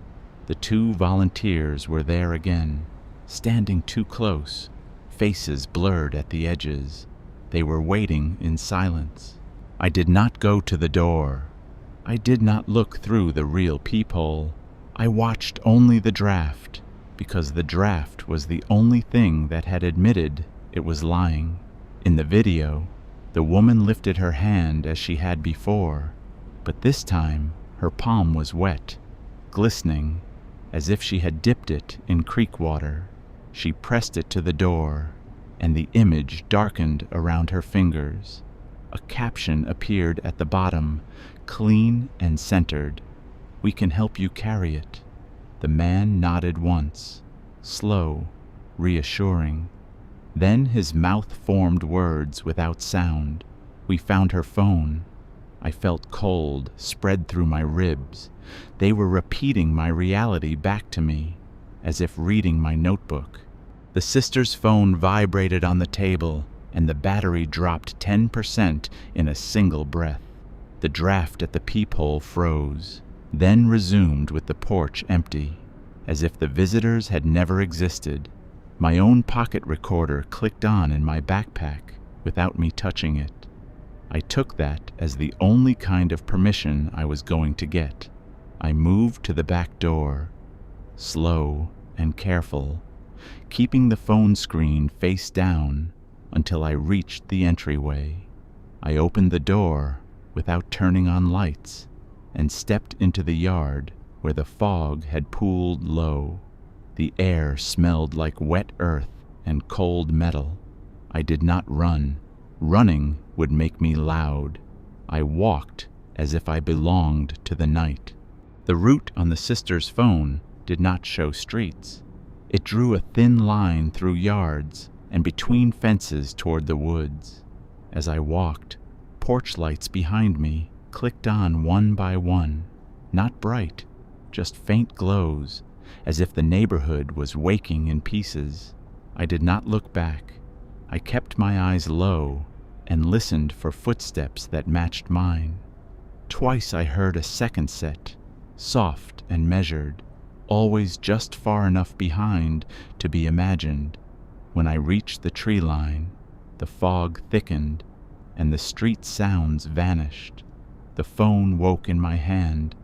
Speaker 1: The two volunteers were there again, standing too close, faces blurred at the edges. They were waiting in silence. I did not go to the door. I did not look through the real peephole. I watched only the draft, because the draft was the only thing that had admitted it was lying. In the video, the woman lifted her hand as she had before, but this time her palm was wet, glistening, as if she had dipped it in creek water. She pressed it to the door, and the image darkened around her fingers. A caption appeared at the bottom, clean and centered. "We can help you carry it." The man nodded once, slow, reassuring. Then his mouth formed words without sound. "We found her phone." I felt cold spread through my ribs. They were repeating my reality back to me, as if reading my notebook. The sister's phone vibrated on the table, and the battery dropped 10% in a single breath. The draft at the peephole froze, then resumed with the porch empty, as if the visitors had never existed. My own pocket recorder clicked on in my backpack without me touching it. I took that as the only kind of permission I was going to get. I moved to the back door, slow and careful, keeping the phone screen face down until I reached the entryway. I opened the door without turning on lights and stepped into the yard where the fog had pooled low. The air smelled like wet earth and cold metal. I did not run. Running would make me loud. I walked as if I belonged to the night. The route on the sister's phone did not show streets. It drew a thin line through yards and between fences toward the woods. As I walked, porch lights behind me clicked on one by one, not bright, just faint glows, as if the neighborhood was waking in pieces. I did not look back. I kept my eyes low and listened for footsteps that matched mine. Twice I heard a second set, soft and measured, always just far enough behind to be imagined. When I reached the tree line, the fog thickened and the street sounds vanished. The phone woke in my hand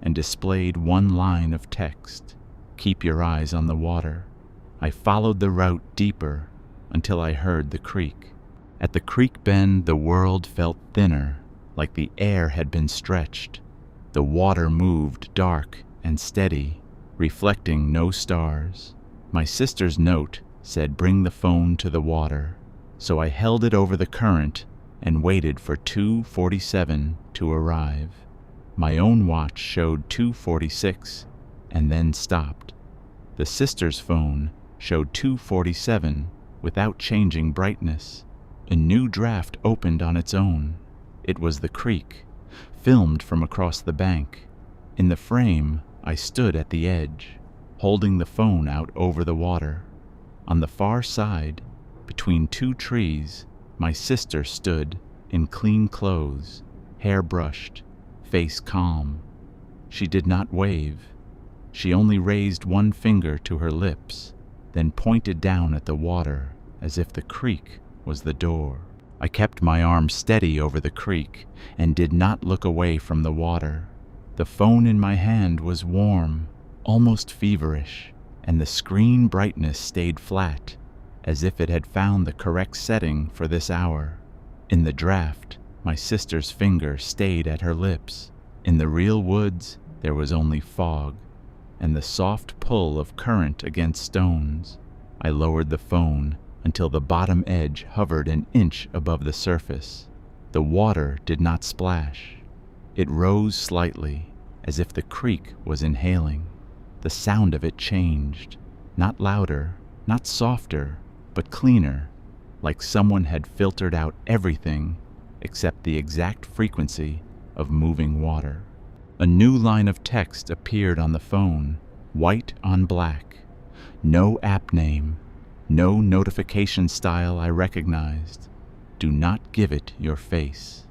Speaker 1: and displayed one line of text: "Keep your eyes on the water." I followed the route deeper until I heard the creek. At the creek bend, the world felt thinner, like the air had been stretched. The water moved dark and steady, reflecting no stars. My sister's note said, "Bring the phone to the water," so I held it over the current and waited for 2:47 to arrive. My own watch showed 2:46 and then stopped. The sister's phone showed 2:47 without changing brightness. A new draft opened on its own. It was the creek, filmed from across the bank. In the frame, I stood at the edge, holding the phone out over the water. On the far side, between two trees, my sister stood in clean clothes, hair brushed, face calm. She did not wave. She only raised one finger to her lips, then pointed down at the water as if the creek was the door. I kept my arm steady over the creek and did not look away from the water. The phone in my hand was warm, almost feverish, and the screen brightness stayed flat, as if it had found the correct setting for this hour. In the draft, my sister's finger stayed at her lips. In the real woods, there was only fog and the soft pull of current against stones. I lowered the phone until the bottom edge hovered an inch above the surface. The water did not splash. It rose slightly, as if the creek was inhaling. The sound of it changed, not louder, not softer, but cleaner, like someone had filtered out everything except the exact frequency of moving water. A new line of text appeared on the phone, white on black. No app name, no notification style I recognized. Do not give it your face.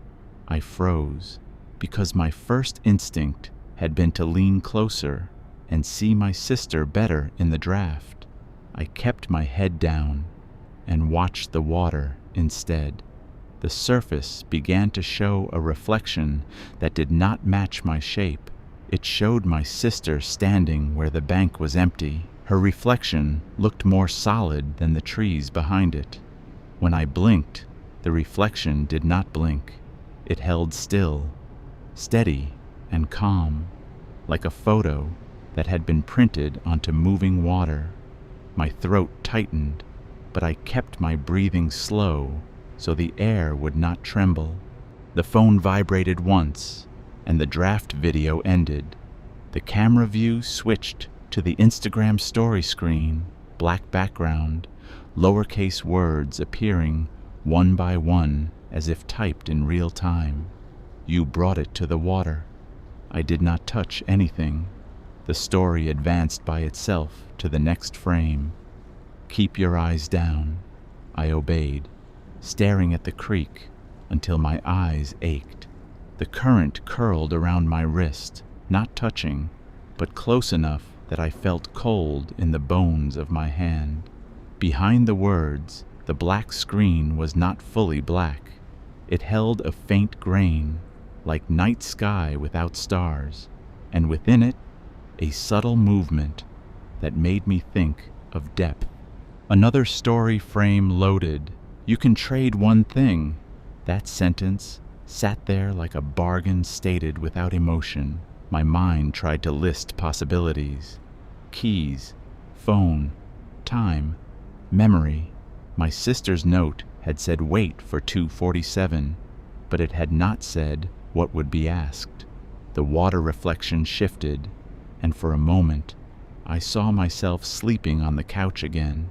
Speaker 1: I froze, because my first instinct had been to lean closer and see my sister better in the draft. I kept my head down and watched the water instead. The surface began to show a reflection that did not match my shape. It showed my sister standing where the bank was empty. Her reflection looked more solid than the trees behind it. When I blinked, the reflection did not blink. It held still, steady and calm, like a photo that had been printed onto moving water. My throat tightened, but I kept my breathing slow so the air would not tremble. The phone vibrated once, and the draft video ended. The camera view switched to the Instagram story screen, black background, lowercase words appearing one by one as if typed in real time. You brought it to the water. I did not touch anything. The story advanced by itself to the next frame. Keep your eyes down. I obeyed, staring at the creek until my eyes ached. The current curled around my wrist, not touching, but close enough that I felt cold in the bones of my hand. Behind the words, the black screen was not fully black. It held a faint grain, like night sky without stars, and within it, a subtle movement that made me think of depth. Another story frame loaded. You can trade one thing. That sentence sat there like a bargain stated without emotion. My mind tried to list possibilities. Keys, phone, time, memory. My sister's note had said wait for 2:47, but it had not said what would be asked. The water reflection shifted, and for a moment I saw myself sleeping on the couch again.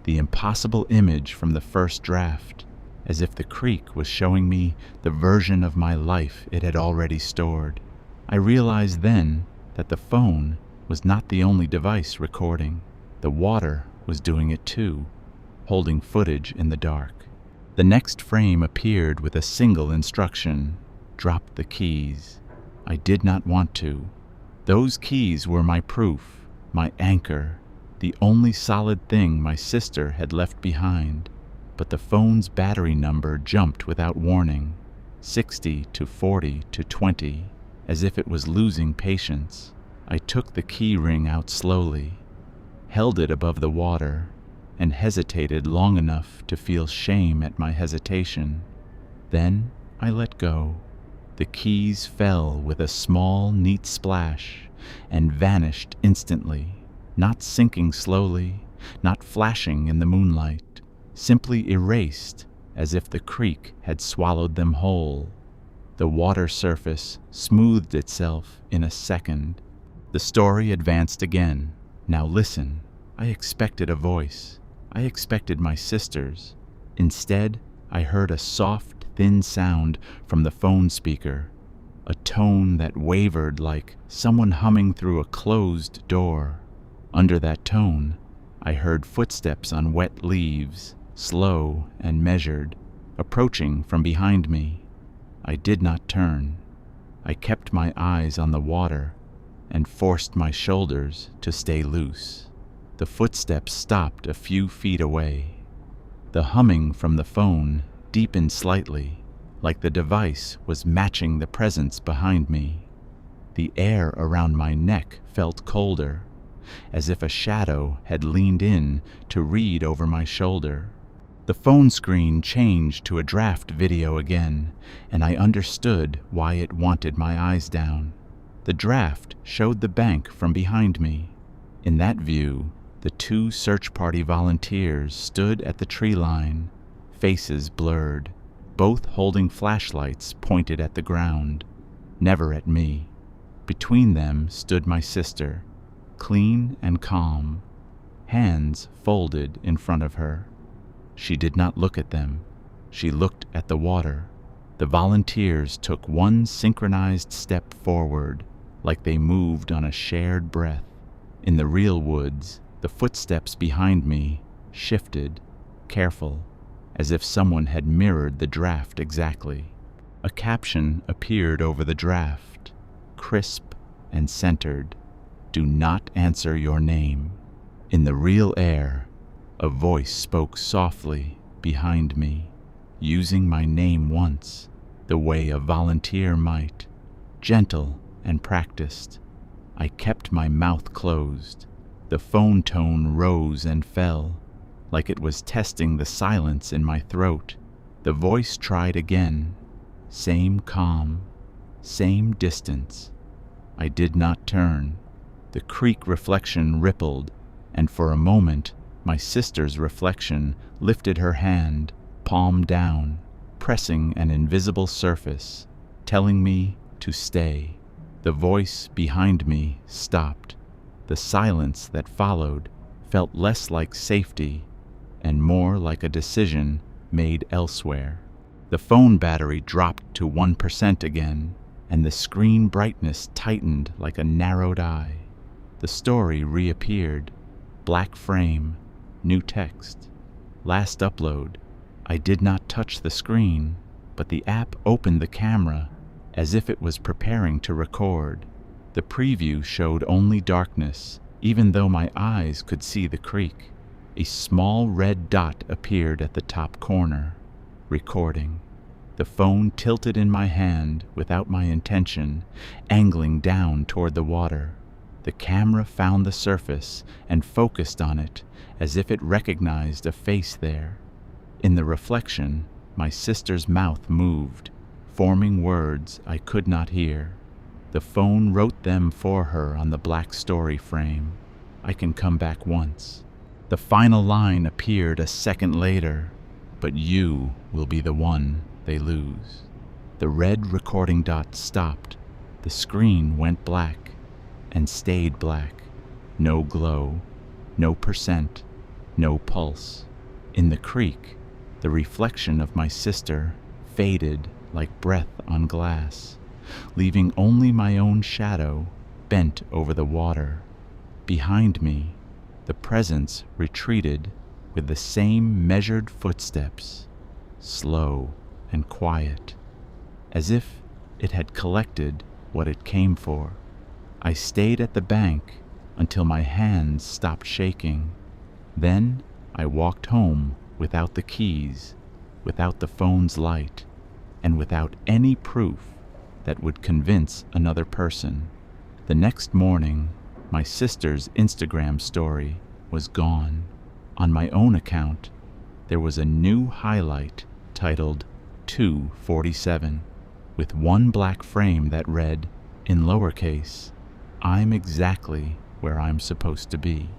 Speaker 1: The impossible image from the first draft, as if the creek was showing me the version of my life it had already stored. I realized then that the phone was not the only device recording. The water was doing it too, holding footage in the dark. The next frame appeared with a single instruction: drop the keys. I did not want to. Those keys were my proof, my anchor, the only solid thing my sister had left behind. But the phone's battery number jumped without warning, 60 to 40 to 20, as if it was losing patience. I took the key ring out slowly, held it above the water, and hesitated long enough to feel shame at my hesitation. Then I let go. The keys fell with a small, neat splash and vanished instantly, not sinking slowly, not flashing in the moonlight, simply erased as if the creek had swallowed them whole. The water surface smoothed itself in a second. The story advanced again. Now listen. I expected a voice. I expected my sister's. Instead, I heard a soft, thin sound from the phone speaker, a tone that wavered like someone humming through a closed door. Under that tone, I heard footsteps on wet leaves, slow and measured, approaching from behind me. I did not turn. I kept my eyes on the water and forced my shoulders to stay loose. The footsteps stopped a few feet away. The humming from the phone deepened slightly, like the device was matching the presence behind me. The air around my neck felt colder, as if a shadow had leaned in to read over my shoulder. The phone screen changed to a draft video again, and I understood why it wanted my eyes down. The draft showed the bank from behind me. In that view, the two search party volunteers stood at the tree line, faces blurred, both holding flashlights pointed at the ground, never at me. Between them stood my sister, clean and calm, hands folded in front of her. She did not look at them. She looked at the water. The volunteers took one synchronized step forward, like they moved on a shared breath. In the real woods, the footsteps behind me shifted, careful, as if someone had mirrored the draft exactly. A caption appeared over the draft, crisp and centered. "Do not answer your name." In the real air, a voice spoke softly behind me, using my name once, the way a volunteer might, gentle and practiced. I kept my mouth closed. The phone tone rose and fell, like it was testing the silence in my throat. The voice tried again. Same calm, same distance. I did not turn. The creek reflection rippled, and for a moment my sister's reflection lifted her hand, palm down, pressing an invisible surface, telling me to stay. The voice behind me stopped. The silence that followed felt less like safety and more like a decision made elsewhere. The phone battery dropped to 1% again, and the screen brightness tightened like a narrowed eye. The story reappeared. Black frame, new text. Last upload. I did not touch the screen, but the app opened the camera as if it was preparing to record. The preview showed only darkness, even though my eyes could see the creek. A small red dot appeared at the top corner. Recording. The phone tilted in my hand without my intention, angling down toward the water. The camera found the surface and focused on it as if it recognized a face there. In the reflection, my sister's mouth moved, forming words I could not hear. The phone wrote them for her on the black story frame. I can come back once. The final line appeared a second later, but you will be the one they lose. The red recording dot stopped. The screen went black and stayed black. No glow, no percent, no pulse. In the creek, the reflection of my sister faded like breath on glass, leaving only my own shadow bent over the water. Behind me, the presence retreated with the same measured footsteps, slow and quiet, as if it had collected what it came for. I stayed at the bank until my hands stopped shaking. Then I walked home without the keys, without the phone's light, and without any proof that would convince another person. The next morning, my sister's Instagram story was gone. On my own account, there was a new highlight titled 247, with one black frame that read, in lowercase, "I'm exactly where I'm supposed to be."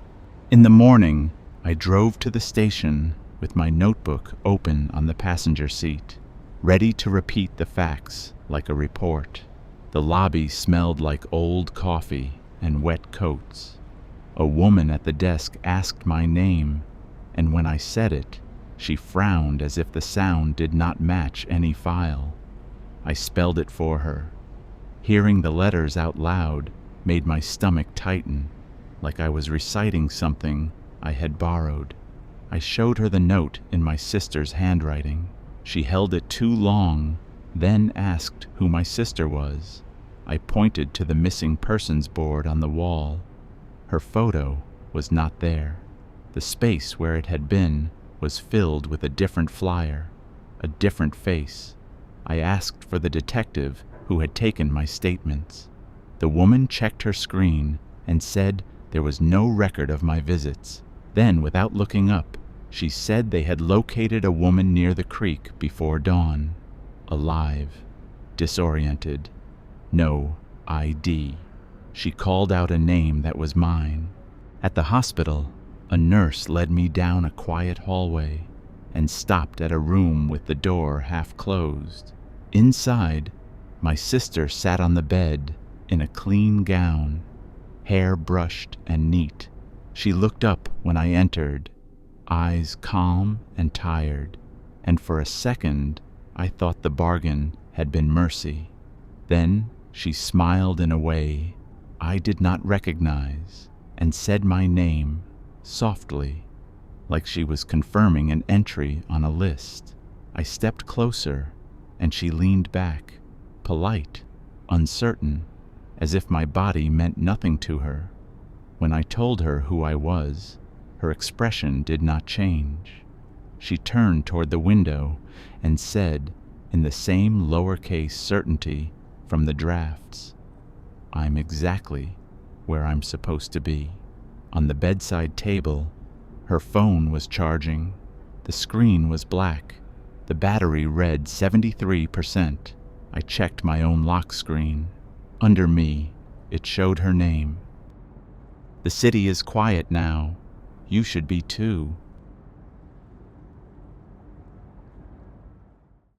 Speaker 1: In the morning, I drove to the station with my notebook open on the passenger seat, ready to repeat the facts like a report. The lobby smelled like old coffee and wet coats. A woman at the desk asked my name, and when I said it, she frowned as if the sound did not match any file. I spelled it for her. Hearing the letters out loud made my stomach tighten, like I was reciting something I had borrowed. I showed her the note in my sister's handwriting. She held it too long, then asked who my sister was. I pointed to the missing persons board on the wall. Her photo was not there. The space where it had been was filled with a different flyer, a different face. I asked for the detective who had taken my statements. The woman checked her screen and said there was no record of my visits. Then, without looking up, she said they had located a woman near the creek before dawn, alive, disoriented, no ID. She called out a name that was mine. At the hospital, a nurse led me down a quiet hallway and stopped at a room with the door half closed. Inside, my sister sat on the bed in a clean gown, hair brushed and neat. She looked up when I entered. eyes calm and tired, and for a second I thought the bargain had been mercy. Then she smiled in a way I did not recognize and said my name softly, like she was confirming an entry on a list. I stepped closer, and she leaned back, polite, uncertain, as if my body meant nothing to her. When I told her who I was, her expression did not change. She turned toward the window and said, in the same lowercase certainty from the drafts, "I'm exactly where I'm supposed to be." On the bedside table, her phone was charging. The screen was black. The battery read 73%. I checked my own lock screen. Under me, it showed her name. "The city is quiet now. You should be too,"